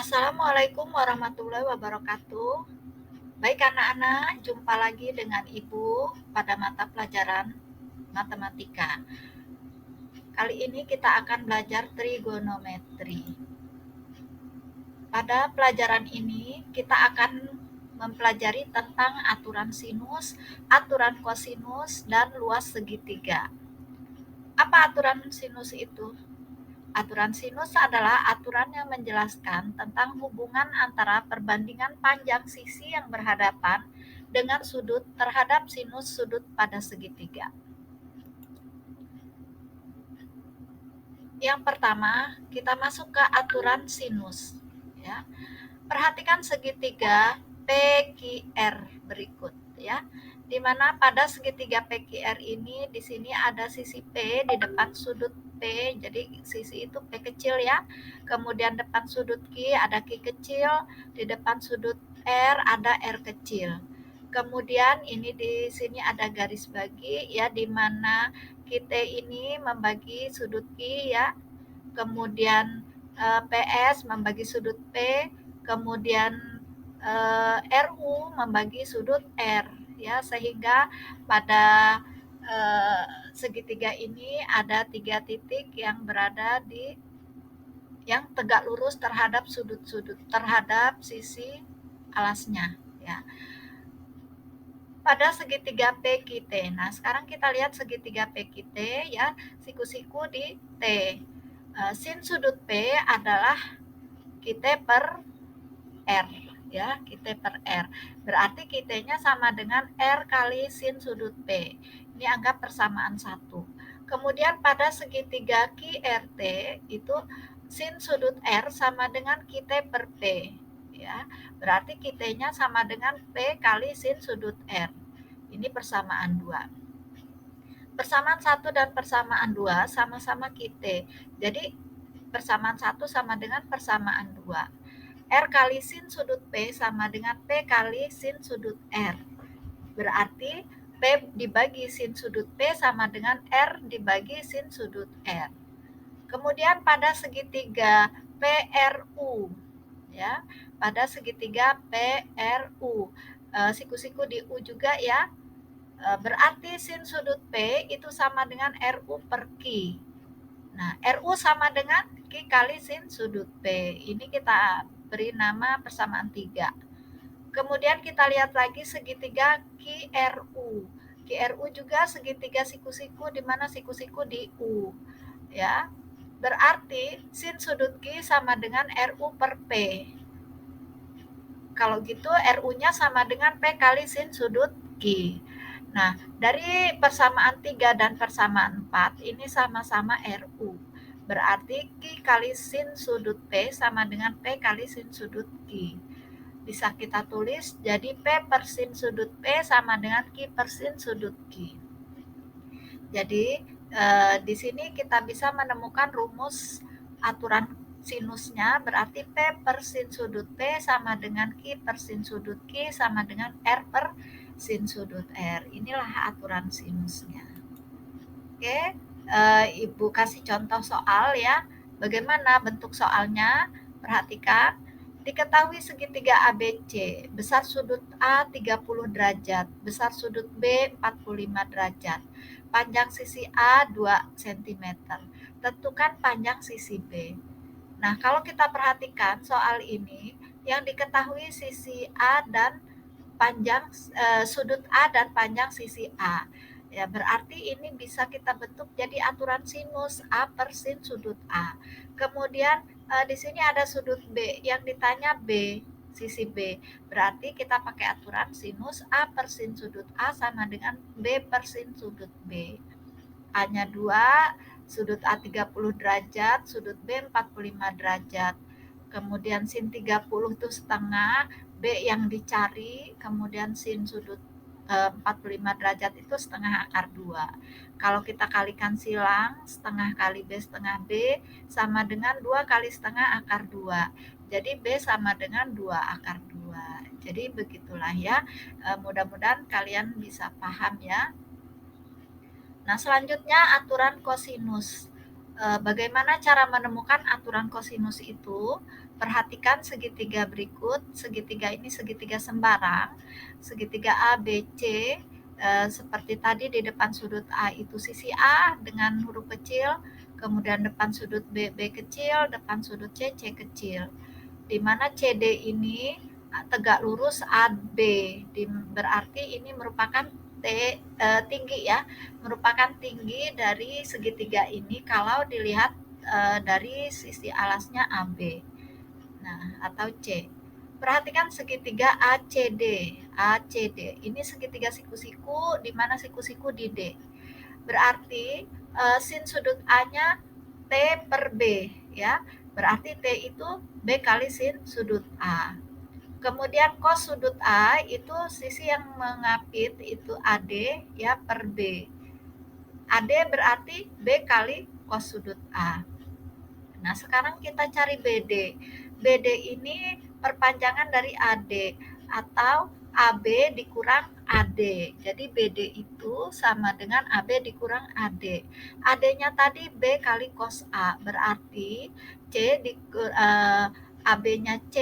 Assalamualaikum warahmatullahi wabarakatuh. Baik anak-anak, jumpa lagi dengan Ibu pada mata pelajaran matematika. Kali ini kita akan belajar trigonometri. Pada pelajaran ini kita akan mempelajari tentang aturan sinus, aturan kosinus, dan luas segitiga. Apa aturan sinus itu? Aturan sinus adalah aturan yang menjelaskan tentang hubungan antara perbandingan panjang sisi yang berhadapan dengan sudut terhadap sinus sudut pada segitiga. Yang pertama, kita masuk ke aturan sinus. Ya. Perhatikan segitiga PQR berikut, ya. Di mana pada segitiga PQR ini di sini ada sisi P di depan sudut P, jadi sisi itu P kecil ya. Kemudian depan sudut Q ada Q kecil, di depan sudut R ada R kecil. Kemudian ini di sini ada garis bagi ya, di mana kita ini membagi sudut Q ya. Kemudian PS membagi sudut P, kemudian RU membagi sudut R ya, sehingga pada segitiga ini ada 3 titik yang berada di yang tegak lurus terhadap sudut-sudut terhadap sisi alasnya ya. Pada segitiga PQT. Nah, sekarang kita lihat segitiga PQT ya, siku-siku di T. Sin sudut P adalah QT per R ya, QT per R. Berarti QT-nya sama dengan R kali sin sudut P. Ini anggap persamaan 1. Kemudian pada segitiga QRT itu sin sudut R sama dengan QT per P ya. Berarti QT-nya sama dengan P kali sin sudut R. Ini persamaan 2. Persamaan 1 dan persamaan 2 sama-sama QT. Jadi persamaan 1 sama dengan persamaan 2. R kali sin sudut P sama dengan P kali sin sudut R. Berarti P dibagi sin sudut P sama dengan R dibagi sin sudut R. Kemudian pada segitiga PRU ya, pada segitiga PRU, siku-siku di U juga ya. Berarti sin sudut P itu sama dengan RU per Q. Nah, RU sama dengan Q kali sin sudut P. Ini kita beri nama persamaan 3. Kemudian kita lihat lagi segitiga QRU. QRU juga segitiga siku-siku di mana siku-siku di U. Ya. Berarti sin sudut Q sama dengan RU per P. Kalau gitu RU-nya sama dengan P kali sin sudut Q. Nah, dari persamaan 3 dan persamaan 4 ini sama-sama RU. Berarti Q kali sin sudut P sama dengan P kali sin sudut Q. Bisa kita tulis jadi P per sin sudut P sama dengan Q per sin sudut Q. Jadi di sini kita bisa menemukan rumus aturan sinusnya, berarti P per sin sudut P sama dengan Q per sin sudut Q sama dengan R per sin sudut R. Inilah aturan sinusnya. Oke, Ibu kasih contoh soal ya. Bagaimana bentuk soalnya? Perhatikan. Diketahui segitiga ABC, besar sudut A 30 derajat, besar sudut B 45 derajat. Panjang sisi A 2 cm. Tentukan panjang sisi B. Nah, kalau kita perhatikan soal ini, yang diketahui sisi A dan panjang sudut A dan panjang sisi A. Ya, berarti ini bisa kita bentuk jadi aturan sinus A per sin sudut A. Kemudian di sini ada sudut B, yang ditanya B, sisi B. Berarti kita pakai aturan sinus A per sin sudut A sama dengan B per sin sudut B. A-nya 2, sudut A 30 derajat, sudut B 45 derajat. Kemudian sin 30 itu setengah, B yang dicari, kemudian sin sudut 45 derajat itu setengah akar 2. Kalau kita kalikan silang, setengah kali B setengah B sama dengan 2 kali setengah akar 2. Jadi B sama dengan 2 akar 2. Jadi begitulah ya. Mudah-mudahan kalian bisa paham ya. Nah, selanjutnya aturan kosinus. Bagaimana cara menemukan aturan kosinus itu? Perhatikan segitiga berikut. Segitiga ini segitiga sembarang. Segitiga ABC, seperti tadi di depan sudut A itu sisi A dengan huruf kecil, kemudian depan sudut B, B kecil, depan sudut C, C kecil. Di mana CD ini tegak lurus AB, berarti ini merupakan tinggi ya, merupakan tinggi dari segitiga ini kalau dilihat dari sisi alasnya AB. Nah, atau C. Perhatikan segitiga ACD. ACD ini segitiga siku-siku, di mana siku-siku di D. Berarti sin sudut A-nya T per B ya. Berarti T itu B kali sin sudut A. Kemudian cos sudut A itu sisi yang mengapit itu AD ya per B. AD berarti B kali cos sudut A. Nah, sekarang kita cari BD. BD ini perpanjangan dari AD atau AB dikurang AD. Jadi BD itu sama dengan AB dikurang AD. AD-nya tadi B kali cos A. Berarti AB-nya C,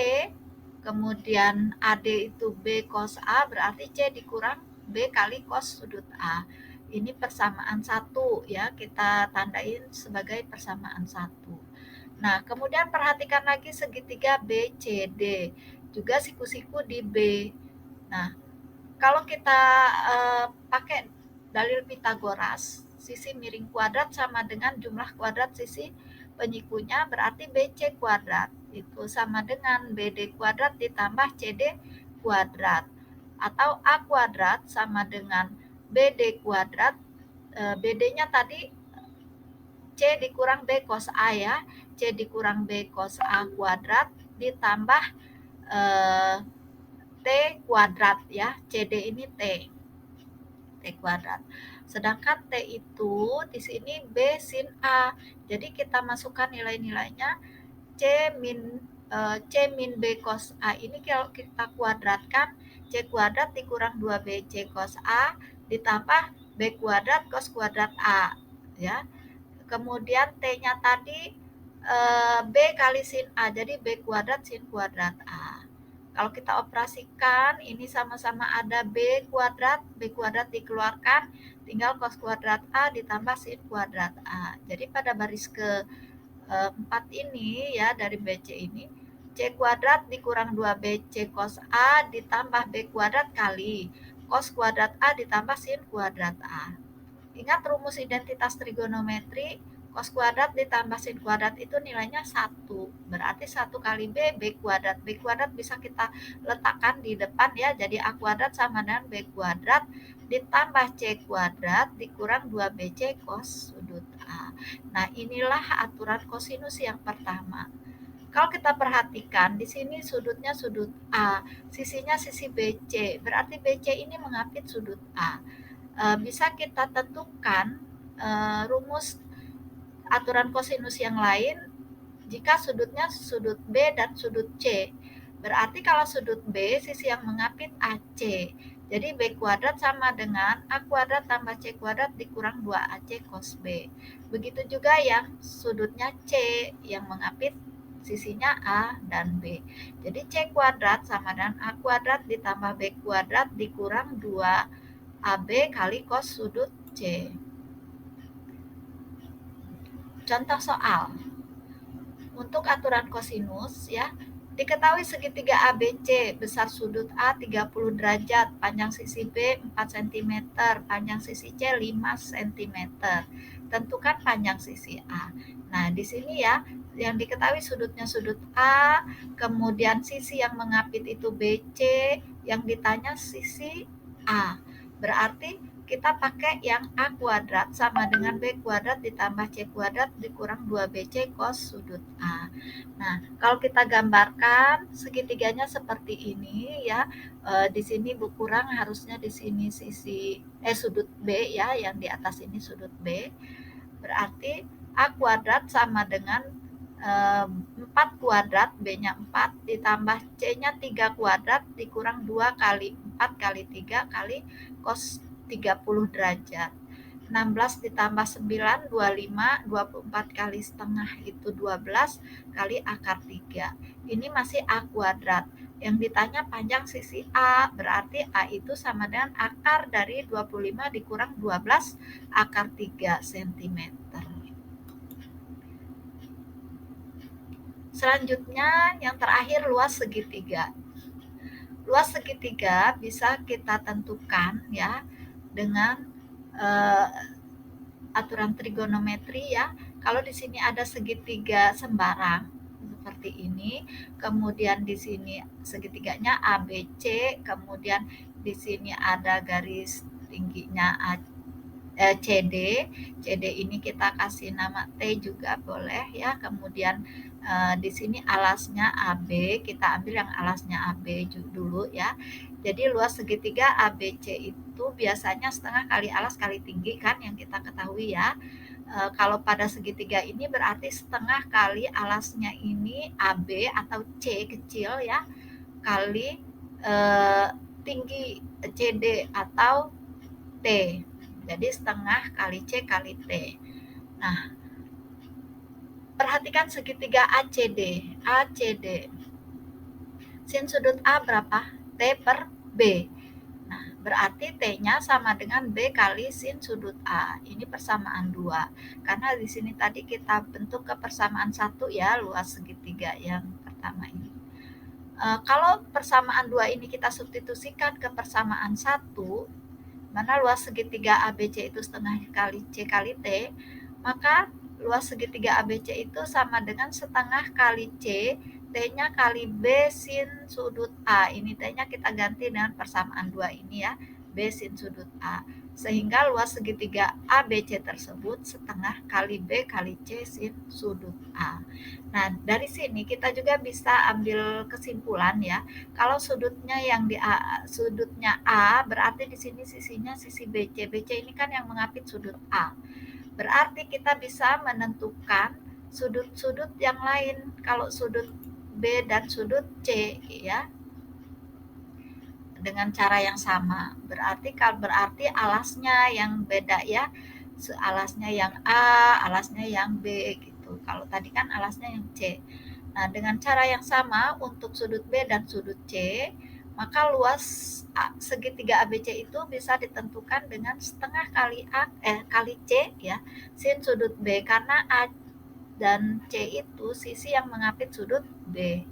kemudian AD itu B cos A, berarti C dikurang B kali cos sudut A. Ini persamaan satu ya, kita tandain sebagai persamaan satu. Nah, kemudian perhatikan lagi segitiga BCD, juga siku-siku di B. Nah, kalau kita pakai dalil Pitagoras, sisi miring kuadrat sama dengan jumlah kuadrat sisi penyikunya, berarti BC kuadrat itu sama dengan BD kuadrat ditambah CD kuadrat, atau A kuadrat sama dengan BD kuadrat. BD-nya tadi C dikurang B cos A ya, C dikurang B cos A kuadrat ditambah T kuadrat ya, CD ini T kuadrat. Sedangkan T itu di sini B sin A. Jadi kita masukkan nilai-nilainya C min B cos A ini kalau kita kuadratkan, C kuadrat dikurang 2B C cos A ditambah B kuadrat cos kuadrat A ya. Kemudian T-nya tadi B kali sin A, jadi B kuadrat sin kuadrat A. Kalau kita operasikan, ini sama-sama ada B kuadrat dikeluarkan, tinggal cos kuadrat A ditambah sin kuadrat A. Jadi pada baris ke-4 ini ya, dari BC ini, C kuadrat dikurang 2BC cos A ditambah B kuadrat kali cos kuadrat A ditambah sin kuadrat A. Ingat rumus identitas trigonometri, cos kuadrat ditambah sin kuadrat itu nilainya 1. Berarti 1 kali B, B kuadrat. B kuadrat bisa kita letakkan di depan ya, jadi A kuadrat sama dengan B kuadrat ditambah C kuadrat dikurang 2BC cos sudut A. Nah, inilah aturan kosinus yang pertama. Kalau kita perhatikan, di sini sudutnya sudut A, sisinya sisi BC, berarti BC ini mengapit sudut A. Bisa kita tentukan rumus aturan kosinus yang lain jika sudutnya sudut B dan sudut C. Berarti kalau sudut B, sisi yang mengapit AC. Jadi B kuadrat sama dengan A kuadrat tambah C kuadrat dikurang 2AC cos B. Begitu juga yang sudutnya C yang mengapit sisinya A dan B. Jadi C kuadrat sama dengan A kuadrat ditambah B kuadrat dikurang 2AB kali cos sudut C. Contoh soal. Untuk aturan kosinus ya, diketahui segitiga ABC besar sudut A 30 derajat, panjang sisi B 4 cm, panjang sisi C 5 cm. Tentukan panjang sisi A. Nah, di sini ya, yang diketahui sudutnya sudut A, kemudian sisi yang mengapit itu BC, yang ditanya sisi A. Berarti kita pakai yang A kuadrat sama dengan B kuadrat ditambah C kuadrat dikurang 2BC cos sudut A. Nah, kalau kita gambarkan segitiganya seperti ini ya. Di sini kurang harusnya di sini sisi sudut B ya, yang di atas ini sudut B. Berarti A kuadrat sama dengan 4 kuadrat, B-nya 4 ditambah C-nya 3 kuadrat dikurang 2 kali 4 kali 3 kali cos 30 derajat. 16 ditambah 9, 25, 24 kali setengah itu 12 kali akar 3. Ini masih A kuadrat. Yang ditanya panjang sisi A, berarti A itu sama dengan akar dari 25 dikurang 12 akar 3 cm. Selanjutnya yang terakhir luas segitiga. Luas segitiga bisa kita tentukan ya dengan aturan trigonometri ya. Kalau di sini ada segitiga sembarang seperti ini, kemudian di sini segitiganya ABC, kemudian di sini ada garis tingginya CD. CD ini kita kasih nama T juga boleh ya. Kemudian di sini alasnya AB, kita ambil yang alasnya AB dulu ya. Jadi luas segitiga ABC itu biasanya setengah kali alas kali tinggi kan yang kita ketahui ya. Kalau pada segitiga ini berarti setengah kali alasnya ini AB atau C kecil ya kali tinggi CD atau T. Jadi setengah kali C kali T. Nah, perhatikan segitiga ACD. ACD. Sin sudut A berapa? T per B. Nah, berarti T-nya sama dengan B kali sin sudut A. Ini persamaan 2. Karena di sini tadi kita bentuk ke persamaan 1 ya, luas segitiga yang pertama ini. Kalau persamaan 2 ini kita substitusikan ke persamaan 1, mana luas segitiga ABC itu setengah kali C kali T, maka luas segitiga ABC itu sama dengan setengah kali C, T-nya kali B sin sudut A. Ini T-nya kita ganti dengan persamaan 2 ini ya, B sin sudut A. Sehingga luas segitiga ABC tersebut setengah kali B kali C sin sudut A. Nah, dari sini kita juga bisa ambil kesimpulan ya. Kalau sudutnya yang di A, sudutnya A, berarti di sini sisinya sisi BC. BC ini kan yang mengapit sudut A. Berarti kita bisa menentukan sudut-sudut yang lain. Kalau sudut B dan sudut C ya, dengan cara yang sama. Berarti alasnya yang beda ya. Alasnya yang A, alasnya yang B gitu. Kalau tadi kan alasnya yang C. Nah, dengan cara yang sama untuk sudut B dan sudut C, maka luas segitiga ABC itu bisa ditentukan dengan setengah kali kali C ya, sin sudut B, karena A dan C itu sisi yang mengapit sudut B.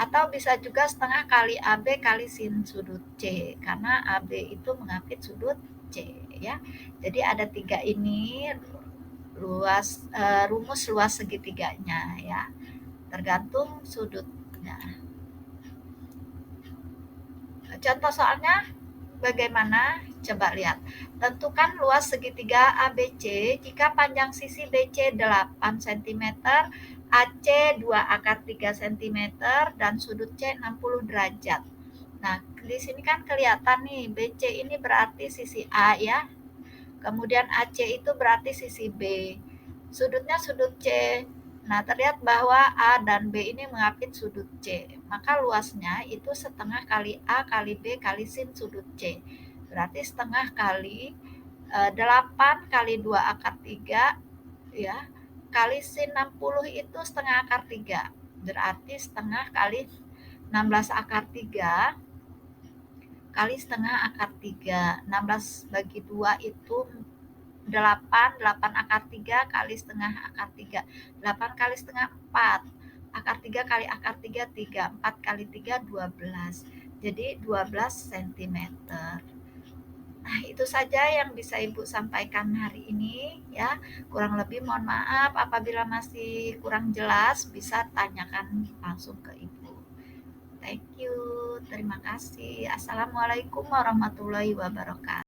Atau bisa juga setengah kali AB kali sin sudut C, karena AB itu mengapit sudut C ya. Jadi ada 3 ini rumus luas segitiganya ya, tergantung sudutnya. Contoh soalnya bagaimana? Coba lihat. Tentukan luas segitiga ABC jika panjang sisi BC 8 cm, AC 2 akar 3 cm, dan sudut C 60 derajat. Nah, di sini kan kelihatan nih, BC ini berarti sisi A ya. Kemudian AC itu berarti sisi B. Sudutnya sudut C. Nah, terlihat bahwa A dan B ini mengapit sudut C. Maka luasnya itu setengah kali A kali B kali sin sudut C. Berarti setengah kali 8 kali 2 akar 3 ya, kali sin 60 itu setengah akar 3. Berarti setengah kali 16 akar 3 kali setengah akar 3. 16 bagi 2 itu 8 akar 3 kali setengah akar 3. 8 kali setengah 4. Akar 3 kali akar 3, 3. 4 kali 3, 12. Jadi 12 cm. Nah, itu saja yang bisa Ibu sampaikan hari ini ya. Kurang lebih mohon maaf apabila masih kurang jelas, bisa tanyakan langsung ke Ibu. Thank you. Terima kasih. Assalamualaikum warahmatullahi wabarakatuh.